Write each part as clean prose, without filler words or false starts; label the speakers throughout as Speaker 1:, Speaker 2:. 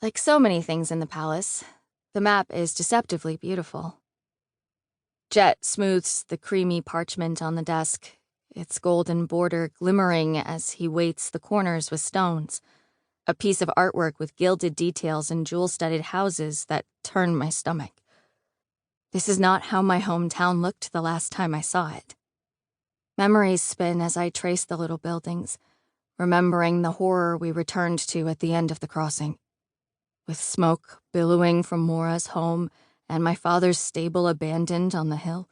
Speaker 1: Like so many things in the palace, the map is deceptively beautiful. Jet smooths the creamy parchment on the desk, its golden border glimmering as he weights the corners with stones, a piece of artwork with gilded details and jewel-studded houses that turn my stomach. This is not how my hometown looked the last time I saw it. Memories spin as I trace the little buildings, remembering the horror we returned to at the end of the crossing. With smoke billowing from Mora's home and my father's stable abandoned on the hill.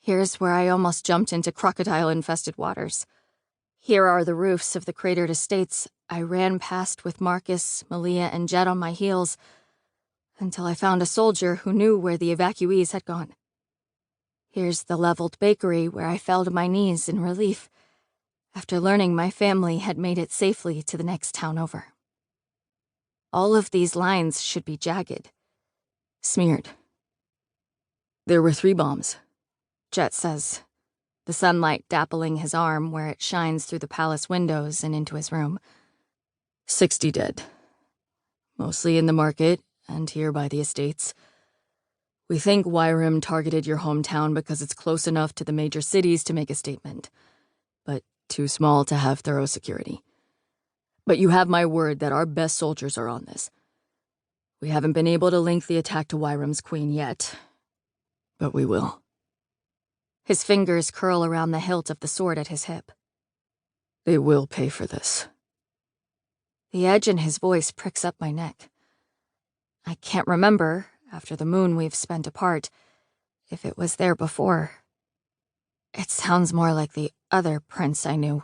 Speaker 1: Here's where I almost jumped into crocodile-infested waters. Here are the roofs of the cratered estates I ran past with Marcus, Malia, and Jet on my heels, until I found a soldier who knew where the evacuees had gone. Here's the leveled bakery where I fell to my knees in relief, after learning my family had made it safely to the next town over. All of these lines should be jagged, smeared.
Speaker 2: There were 3 bombs,
Speaker 1: Jet says, the sunlight dappling his arm where it shines through the palace windows and into his room.
Speaker 2: 60 dead. Mostly in the market and here by the estates. We think Wyram targeted your hometown because it's close enough to the major cities to make a statement, but too small to have thorough security. But you have my word that our best soldiers are on this. We haven't been able to link the attack to Wyram's queen yet, but we will.
Speaker 1: His fingers curl around the hilt of the sword at his hip.
Speaker 2: They will pay for this.
Speaker 1: The edge in his voice pricks up my neck. I can't remember, after the moon we've spent apart, if it was there before. It sounds more like the other prince I knew,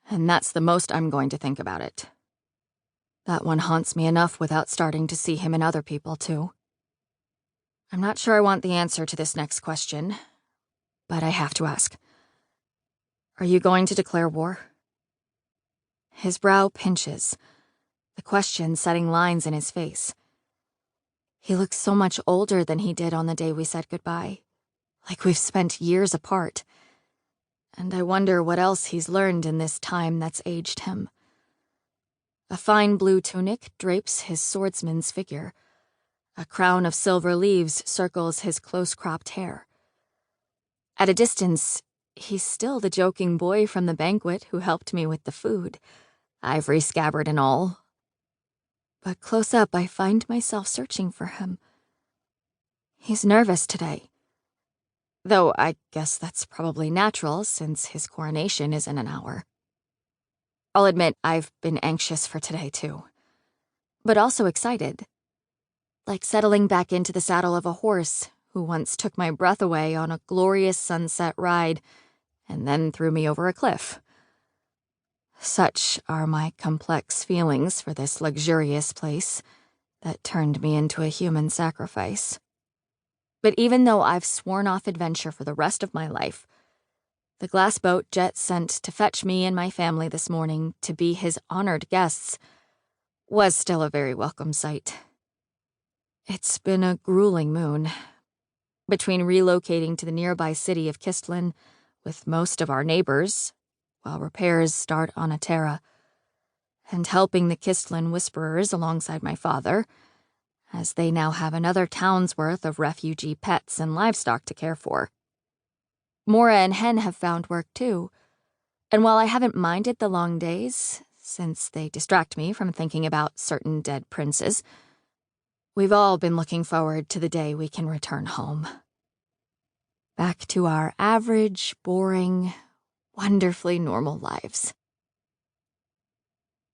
Speaker 1: and that's the most I'm going to think about it. That one haunts me enough without starting to see him in other people, too. I'm not sure I want the answer to this next question, but I have to ask. Are you going to declare war? His brow pinches, the question setting lines in his face. He looks so much older than he did on the day we said goodbye, like we've spent years apart. And I wonder what else he's learned in this time that's aged him. A fine blue tunic drapes his swordsman's figure. A crown of silver leaves circles his close-cropped hair. At a distance, he's still the joking boy from the banquet who helped me with the food, ivory scabbard and all. But close up, I find myself searching for him. He's nervous today. Though I guess that's probably natural since his coronation is in an hour. I'll admit I've been anxious for today too, but also excited. Like settling back into the saddle of a horse who once took my breath away on a glorious sunset ride and then threw me over a cliff. Such are my complex feelings for this luxurious place that turned me into a human sacrifice. But even though I've sworn off adventure for the rest of my life, the glass boat Jet sent to fetch me and my family this morning to be his honored guests was still a very welcome sight. It's been a grueling moon. Between relocating to the nearby city of Kistlin with most of our neighbors, while repairs start on Atera, and helping the Kistlin Whisperers alongside my father, as they now have another town's worth of refugee pets and livestock to care for. Mora and Hen have found work too, and while I haven't minded the long days, since they distract me from thinking about certain dead princes, we've all been looking forward to the day we can return home. Back to our average, boring, wonderfully normal lives.